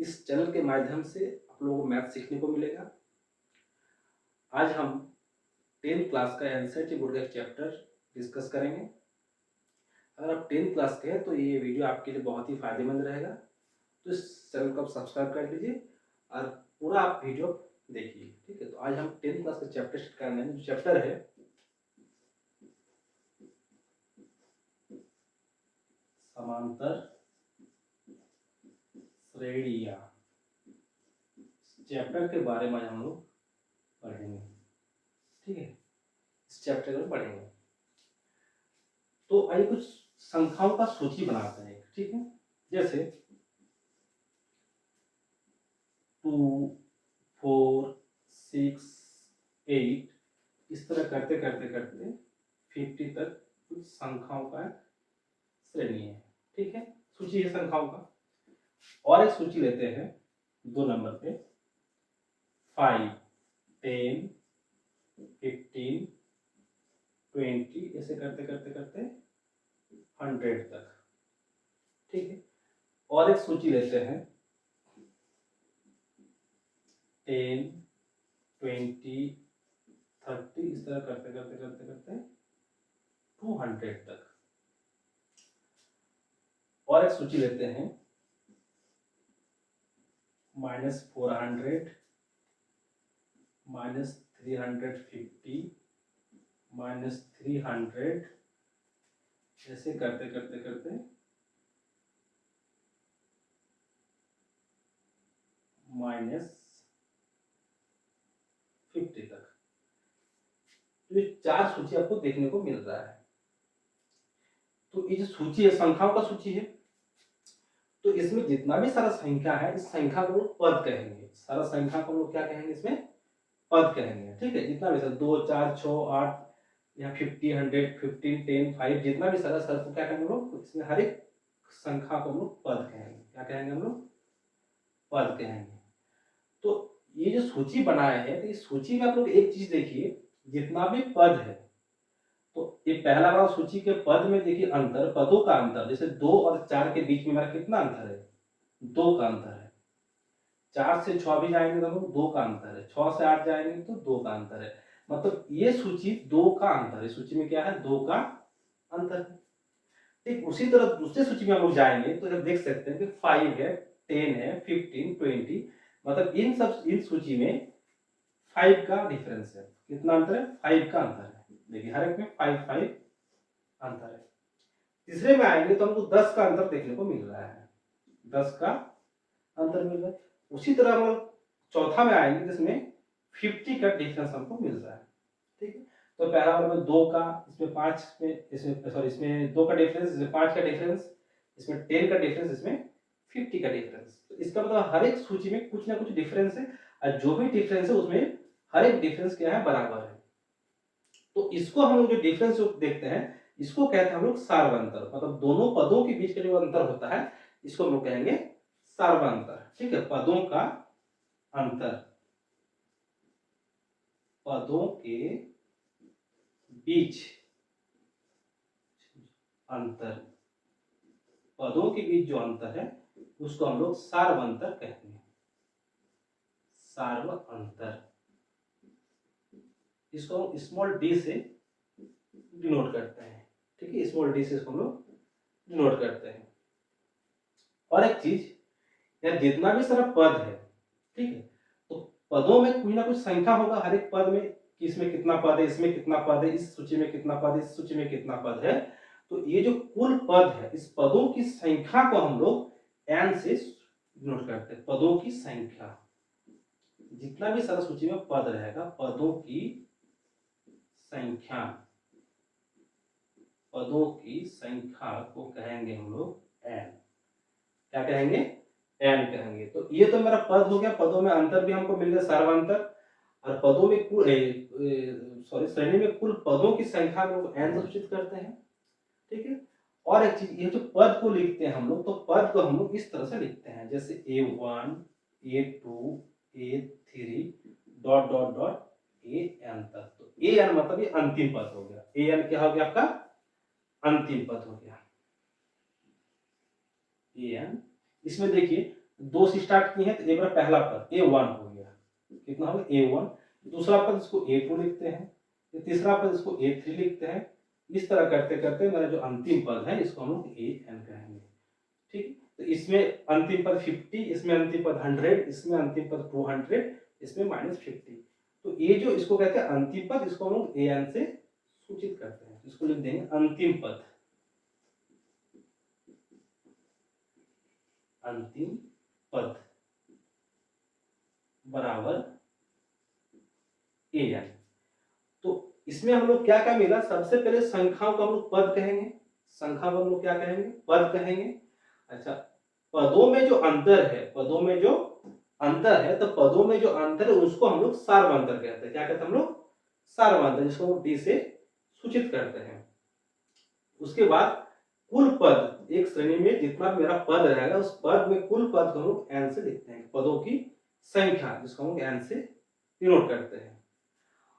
इस चैनल के माध्यम से आप लोगों को मैथ सीखने को मिलेगा। आज हम 10th क्लास का एनसीईआरटी बोर्ड का एक चैप्टर डिस्कस करेंगे। अगर आप 10th क्लास के हैं तो ये वीडियो आपके लिए बहुत ही फायदेमंद रहेगा। तो इस चैनल को आप सब्सक्राइब कर लीजिए और पूरा आप वीडियो देखिए, ठीक है। तो आज हम 10th क्लास का चैप्टर स्टार्ट करना है। जो चैप्टर है समांतर श्रेणियां, चैप्टर के बारे में हम लोग पढ़ेंगे, ठीक है। इस चैप्टर में पढ़ेंगे तो आइए कुछ संख्याओं का सूची बनाते हैं, ठीक है। जैसे 2, 4, 6, 8 इस तरह करते करते करते 50 तक कुछ संख्याओं का श्रेणी है, ठीक है। सूची है संख्याओं का। और एक सूची लेते हैं 2 नंबर पे 5, 10, 15, 20 ऐसे करते करते करते 100 तक, ठीक है। और एक सूची लेते हैं 10, 20, 30 इस तरह करते करते करते करते 200 तक। और एक सूची लेते हैं -400, -350, -300 ऐसे करते करते करते -50 तक। तो ये 4 सूची आपको देखने को मिल रहा है। तो ये जो सूची है संख्याओं का सूची है, तो इसमें जितना भी सारा संख्या है इस संख्या को लोग पद कहेंगे। सारा संख्या को लोग क्या कहेंगे, इसमें पद कहेंगे, ठीक है। जितना भी सारा 2, 4, 6, 8 या 50, 100, 15, 10, 5 जितना भी सारा सर को क्या कहेंगे लोग, इसमें हर एक संख्या को हम लोग पद कहेंगे। क्या कहेंगे हम लोग, पद कहेंगे। तो ये जो सूची बनाए है तो इस सूची में आप लोग एक चीज देखिए, जितना भी पद है तो ये पहला वाला सूची के पद में देखिए अंतर, पदों का अंतर। जैसे 2 और 4 के बीच में हमारा कितना अंतर है, 2 का अंतर है। 4 से 6 भी जाएंगे तो 2 का अंतर है। 6 से 8 जाएंगे तो 2 का अंतर है। मतलब ये सूची 2 का अंतर है। सूची में क्या है, 2 का अंतर है। ठीक उसी तरह दूसरे सूची में हम लोग जाएंगे तो जब देख सकते हैं कि 5 है, 10 है, 15, 20 मतलब इन सूची में 5 का डिफरेंस है। कितना अंतर है, 5 का अंतर है। देखिए हर एक में 5 अंतर है। तीसरे में आएंगे तो हमको 10 का अंतर देखने को मिल रहा है, 10 का अंतर मिल रहा है। उसी तरह हम लोग चौथा में आएंगे जिसमें 50 का डिफरेंस हमको मिल रहा है, ठीक है। तो पहला वाला में 2 का, इसमें 5 में, इसमें सॉरी इसमें 2 का डिफरेंस, इसमें 5 का डिफरेंस, इसमें 10 का डिफरेंस, इसमें 50 का डिफरेंस। तो इसका मतलब हर एक सूची में कुछ ना कुछ डिफरेंस है और जो भी डिफरेंस है उसमें हर एक डिफरेंस क्या है, बराबर है। तो इसको हम लोग जो डिफरेंस देखते हैं इसको कहते हैं हम लोग सार्वंतर। मतलब दोनों पदों के बीच का जो अंतर होता है इसको हम लोग कहेंगे सार्वंतर, ठीक है। पदों का अंतर, पदों के बीच अंतर, पदों के बीच जो अंतर है उसको हम लोग सार्वंतर कहते हैं, सार्वंतर। इसको हम स्मॉल डी से डिनोट करते हैं, ठीक है। स्मॉल डी से इसको हम लोग डिनोट करते हैं। और एक चीज, यार जितना भी सारा पद है, ठीक है, तो पदों में कोई ना कुछ संख्या होगा हर एक पद में कि इसमें कितना पद है, इसमें कितना पद है, इस सूची में कितना पद है, इस सूची में कितना पद है। तो ये जो कुल पद है इस पदों की संख्या को हम लोग n से डिनोट करते हैं। पदों की संख्या, जितना भी सारा सूची में पद रहेगा पदों की संख्या, पदों की संख्या को कहेंगे हम लोग n। क्या कहेंगे, n कहेंगे। तो ये तो मेरा पद हो गया, पदों में अंतर भी हमको मिल गया सार्वंतर। और पदों में कुल सॉरी श्रेणी में कुल पदों की संख्या को n से सूचित करते हैं, ठीक है। और एक चीज, ये जो पद को लिखते हैं हम लोग, तो पद को हम लोग इस तरह से लिखते हैं जैसे A1, A2, A3 dot dot dot AN तक। तो AN मतलब ये अंतिम पद हो गया। AN क्या हो गया, आपका अंतिम पद हो गया AN। इसमें देखिए 2 से स्टार्ट किए हैं तो ये मेरा पहला पद A1 हो गया, कितना होगा A1। दूसरा पद इसको A2 लिखते हैं, तीसरा पद इसको A3 लिखते हैं। इस तरह करते करते मेरा जो अंतिम पद है इसको हम लोग AN कहेंगे। ठीक, तो इसमें अंतिम पद 50, इसमें अंतिम पद 100, इसमें अंतिम पद 200, इसमें -50। तो ये जो इसको कहते हैं अंतिम पद, इसको हम लोग AN से सूचित करते हैं। इसको लिख देंगे अंतिम पद, अंतिम पद बराबर AN। तो इसमें हम लोग क्या क्या मिला, सबसे पहले संख्याओं को हम लोग पद कहेंगे, संख्या को हम लोग क्या कहेंगे, पद कहेंगे। अच्छा, पदों में जो अंतर है, पदों में जो अंतर है, तो पदों में जो अंतर है उसको हम लोग सार्वंतर कहते हैं। क्या कहते हैं हम लोग, सार्वंतर, जिसको हम D से सूचित करते हैं। उसके बाद कुल पद, एक श्रेणी में जितना मेरा पद रहेगा उस पद में कुल पद को हम लोग N से लिखते हैं, पदों की संख्या जिसको हम लोग N से डिनोट करते हैं।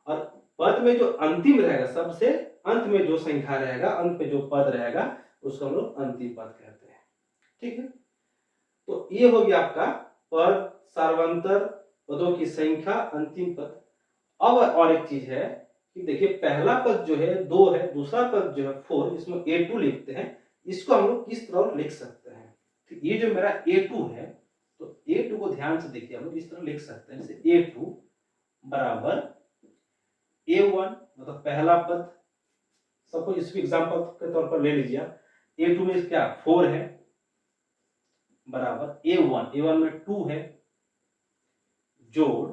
और पद में जो अंतिम रहेगा, सबसे अंत में जो संख्या रहेगा, अंत में जो पद रहेगा उसको हम लोग अंतिम पद कहते हैं। ठीक है, तो ये हो गया आपका पद, सार्वंतर, पदों की संख्या, अंतिम पद। अब और एक चीज है कि देखिए पहला पद जो है 2 है, दूसरा पद जो है 4, इसमें A2 लिखते हैं। इसको हम लोग किस तरह लिख सकते हैं, तो ये जो मेरा A2 है, तो A2 को ध्यान से देखिए हम लोग इस तरह लिख सकते हैं, जैसे A2 बराबर A1, मतलब पहला पद। सपोज इसको एग्जांपल के तौर पर ले लीजिए आप, A2 में क्या 4 है, बराबर A1 में 2 है, जोड़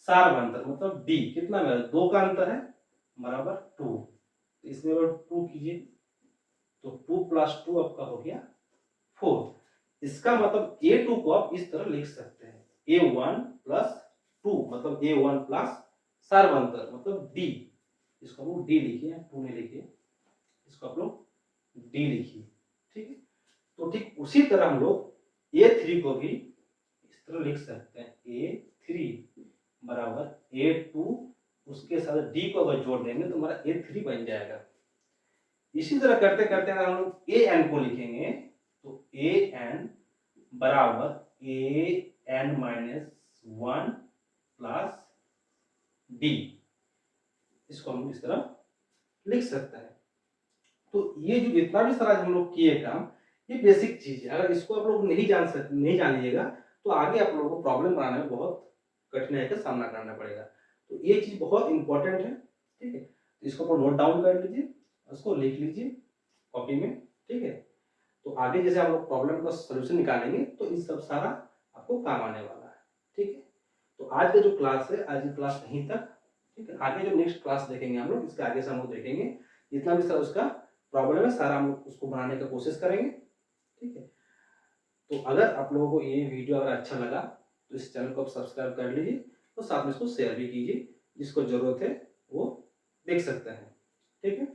सार्वंतर मतलब D, कितना मेरा 2 का अंतर है, बराबर 2। इसमें 2 कीजिए तो 2 + 2 आपका हो गया 4। इसका मतलब A2 को आप इस तरह लिख सकते हैं, A1 + 2 मतलब A1 प्लस सार्वंतर मतलब D। इसको आप लोग D लिखिए, 2 नहीं लिखिए, इसको आप लोग D लिखिए। ठीक है, तो ठीक उसी तरह हम लोग A3 को भी इस तरह लिख सकते हैं, A3 बराबर A2, उसके साथ D को अगर जोड़ देंगे तो हमारा A3 बन जाएगा। इसी तरह करते करते अगर हम लोग AN को लिखेंगे तो AN बराबर AN - 1 प्लस D, इसको हम इस तरह लिख सकते हैं। तो ये जो जितना भी सारा हम लोग किए काम, ये बेसिक चीज है। अगर इसको आप लोग नहीं जानिएगा तो आगे आप लोगों को प्रॉब्लम बनाने में बहुत कठिनाई का सामना करना पड़ेगा। तो ये चीज बहुत इंपॉर्टेंट है। ठीक है, तो इसको आप नोट डाउन कर लीजिए, उसको लिख लीजिए कॉपी में। ठीक है, तो आगे जैसे हम लोग प्रॉब्लम का सोल्यूशन निकालेंगे तो इस सब सारा आपको काम आने वाला है। ठीक है, तो आज का जो क्लास है, आज की क्लास यहीं तक। ठीक है, आगे जो नेक्स्ट क्लास देखेंगे हम लोग, इसके आगे से हम लोग देखेंगे जितना भी सर उसका प्रॉब्लम है सारा हम लोग उसको बनाने का कोशिश करेंगे। ठीक है, तो अगर आप लोगों को ये वीडियो अगर अच्छा लगा तो इस चैनल को आप सब्सक्राइब कर लीजिए और साथ में इसको शेयर भी कीजिए, जिसको जरूरत है वो देख सकते हैं। ठीक है।